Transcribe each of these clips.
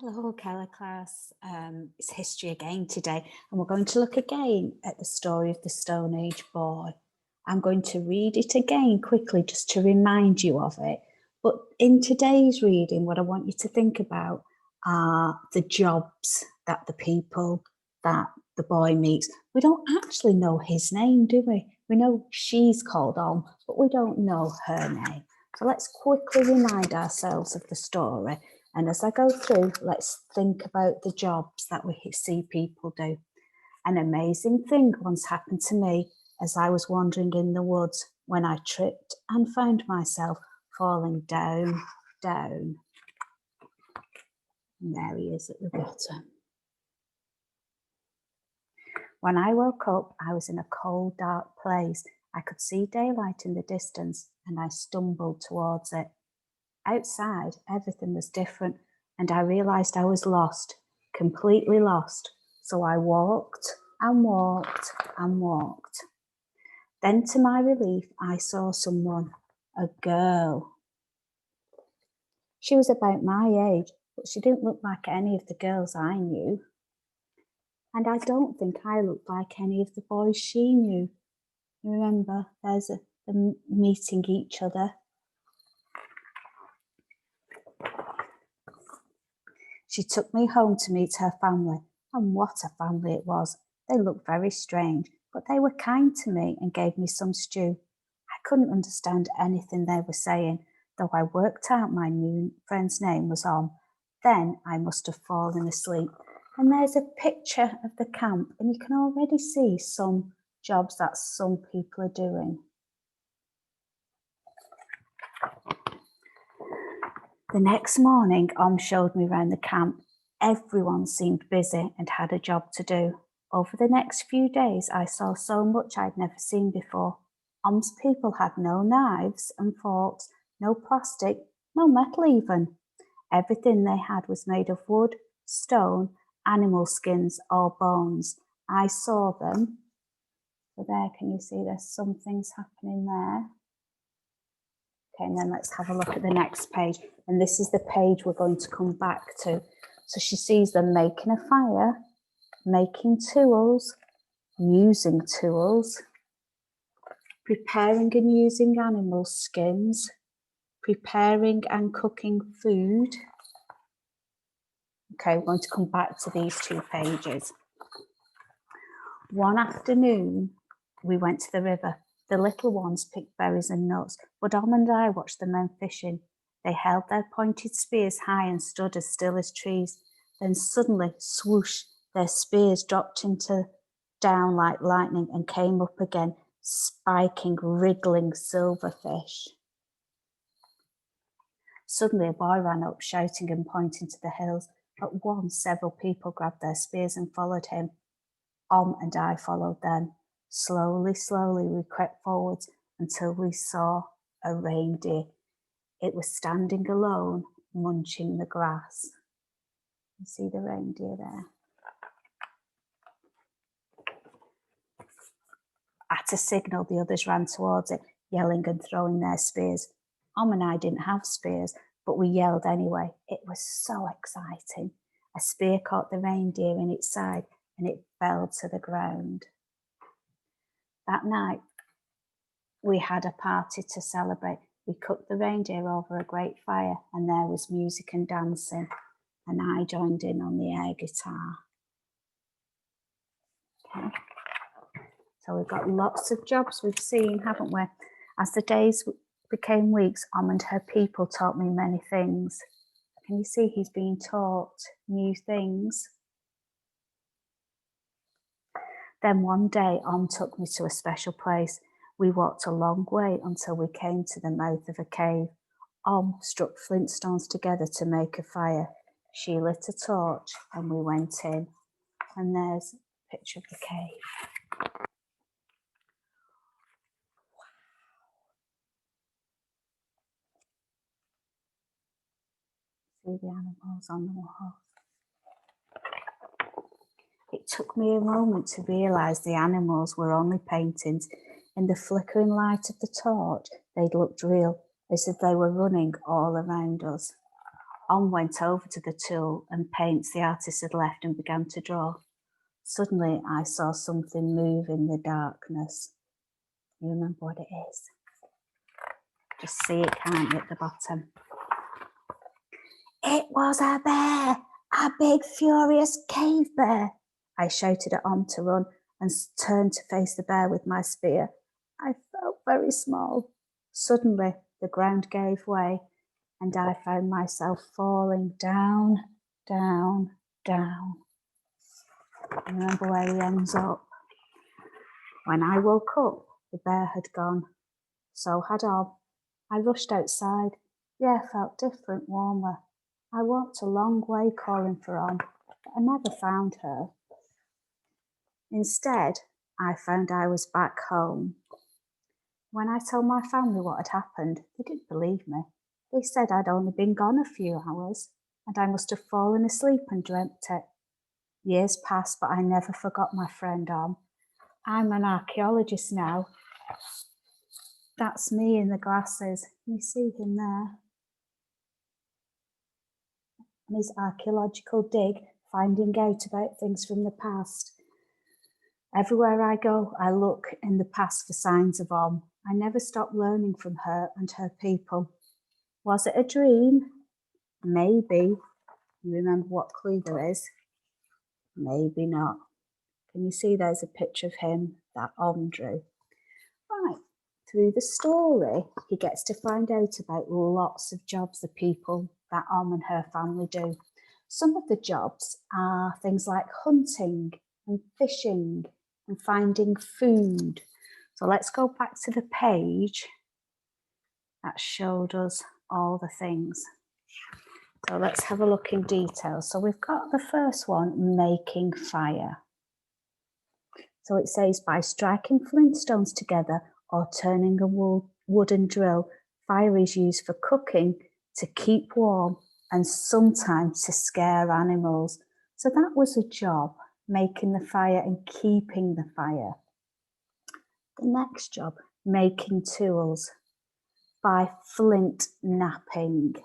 Hello, Keller class. It's history again today, and we're going to look again at the story of the Stone Age boy. I'm going to read it again quickly just to remind you of it. But in today's reading, what I want you to think about are the jobs that the people that the boy meets. We don't actually know his name, do we? We know she's called on, but we don't know her name. So let's quickly remind ourselves of the story. And as I go through, let's think about the jobs that we see people do. An amazing thing once happened to me as I was wandering in the woods when I tripped and found myself falling down. And there he is at the bottom. When I woke up, I was in a cold, dark place. I could see daylight in the distance and I stumbled towards it. Outside, everything was different, and I realised I was lost, completely lost. So I walked and walked and walked. Then, to my relief, I saw someone, a girl. She was about my age, but she didn't look like any of the girls I knew. And I don't think I looked like any of the boys she knew. Remember, there's them meeting each other. She took me home to meet her family, and what a family it was. They looked very strange, but they were kind to me and gave me some stew. I couldn't understand anything they were saying, though I worked out my new friend's name was Om. Then I must have fallen asleep. And there's a picture of the camp, and you can already see some jobs that some people are doing. The next morning, Om showed me around the camp. Everyone seemed busy and had a job to do. Over the next few days, I saw so much I'd never seen before. Om's people had no knives and forks, no plastic, no metal even. Everything they had was made of wood, stone, animal skins or bones. I saw them. So there, can you see there's some things happening there? Okay, and then let's have a look at the next page. And this is the page we're going to come back to. So she sees them making a fire, making tools, using tools, preparing and using animal skins, preparing and cooking food. Okay, we're going to come back to these two pages. One afternoon, we went to the river. The little ones picked berries and nuts, but Om and I watched the men fishing. They held their pointed spears high and stood as still as trees. Then suddenly, swoosh, their spears dropped down like lightning and came up again, spiking, wriggling silverfish. Suddenly, a boy ran up, shouting and pointing to the hills. At once, several people grabbed their spears and followed him. Om and I followed them. Slowly, we crept forwards until we saw a reindeer. It was standing alone, munching the grass. You see the reindeer there? At a signal, the others ran towards it, yelling and throwing their spears. Om and I didn't have spears, but we yelled anyway. It was so exciting. A spear caught the reindeer in its side and it fell to the ground. That night, we had a party to celebrate. We cooked the reindeer over a great fire and there was music and dancing, and I joined in on the air guitar. Okay. So we've got lots of jobs we've seen, haven't we? As the days became weeks, Om and her people taught me many things. Can you see he's being taught new things? Then one day, Om took me to a special place. We walked a long way until we came to the mouth of a cave. Om struck flint stones together to make a fire. She lit a torch and we went in. And there's a picture of the cave. See the animals on the wall. It took me a moment to realise the animals were only paintings. In the flickering light of the torch, they looked real, as if they were running all around us. On went over to the tool and paints the artist had left and began to draw. Suddenly I saw something move in the darkness. You remember what it is? Just see it, can't you, at the bottom? It was a bear, a big furious cave bear. I shouted at Om to run and turned to face the bear with my spear. I felt very small. Suddenly the ground gave way and I found myself falling down, down, down. Remember where he ends up? When I woke up, the bear had gone. So had Om. I rushed outside. The air felt different, warmer. I walked a long way calling for Om, but I never found her. Instead, I found I was back home. When I told my family what had happened, they didn't believe me. They said I'd only been gone a few hours and I must have fallen asleep and dreamt it. Years passed, but I never forgot my friend Om. I'm an archaeologist now. That's me in the glasses. You see him there? And his archaeological dig, finding out about things from the past. Everywhere I go, I look in the past for signs of Om. I never stop learning from her and her people. Was it a dream? Maybe. You remember what clue there is? Maybe not. Can you see there's a picture of him that Om drew? Right. Through the story, he gets to find out about lots of jobs the people that Om and her family do. Some of the jobs are things like hunting and fishing and finding food. So let's go back to the page that showed us all the things. So let's have a look in detail. So we've got the first one, making fire. So it says, by striking flint stones together or turning a wooden drill, fire is used for cooking, to keep warm, and sometimes to scare animals. So that was a job, making the fire and keeping the fire. The next job, making tools, by flint knapping.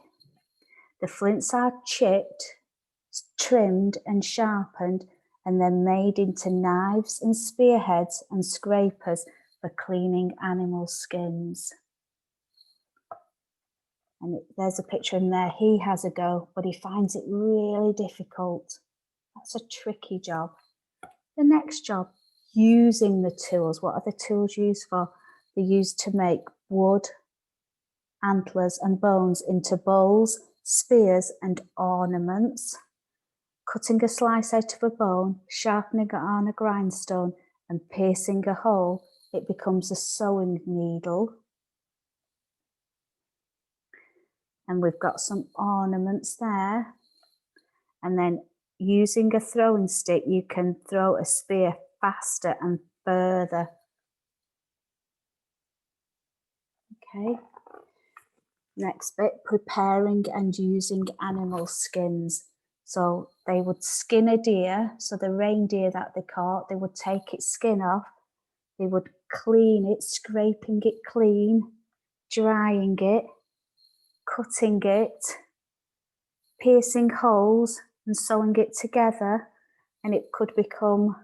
The flints are chipped, trimmed and sharpened, and then made into knives and spearheads and scrapers for cleaning animal skins. And there's a picture in there. He has a go, but he finds it really difficult. That's a tricky job. The next job, using the tools. What are the tools used for? They're used to make wood, antlers and bones into bowls, spears and ornaments. Cutting a slice out of a bone, sharpening it on a grindstone and piercing a hole, it becomes a sewing needle. And we've got some ornaments there. And then using a throwing stick, you can throw a spear faster and further. Okay. Next bit, preparing and using animal skins. So they would skin a deer, so the reindeer that they caught, they would take its skin off, they would clean it, scraping it clean, drying it, cutting it, piercing holes and sewing it together, and it could become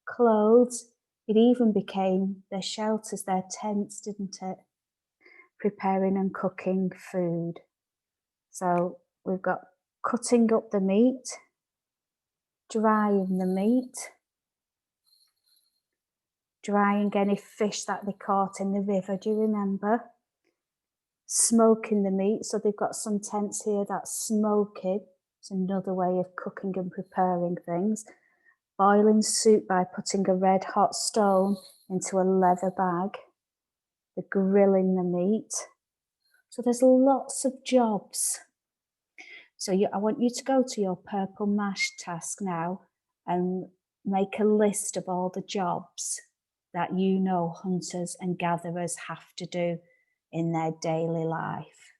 clothes. It even became their shelters, their tents, didn't it? Preparing and cooking food. So we've got cutting up the meat, drying the meat, drying any fish that they caught in the river, do you remember? Smoking the meat, so they've got some tents here that's smoking. It's another way of cooking and preparing things. Boiling soup by putting a red hot stone into a leather bag. The grilling the meat. So there's lots of jobs. So I want you to go to your Purple Mash task now and make a list of all the jobs that you know hunters and gatherers have to do in their daily life.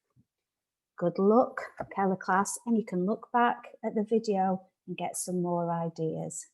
Good luck, Keller class, and you can look back at the video and get some more ideas.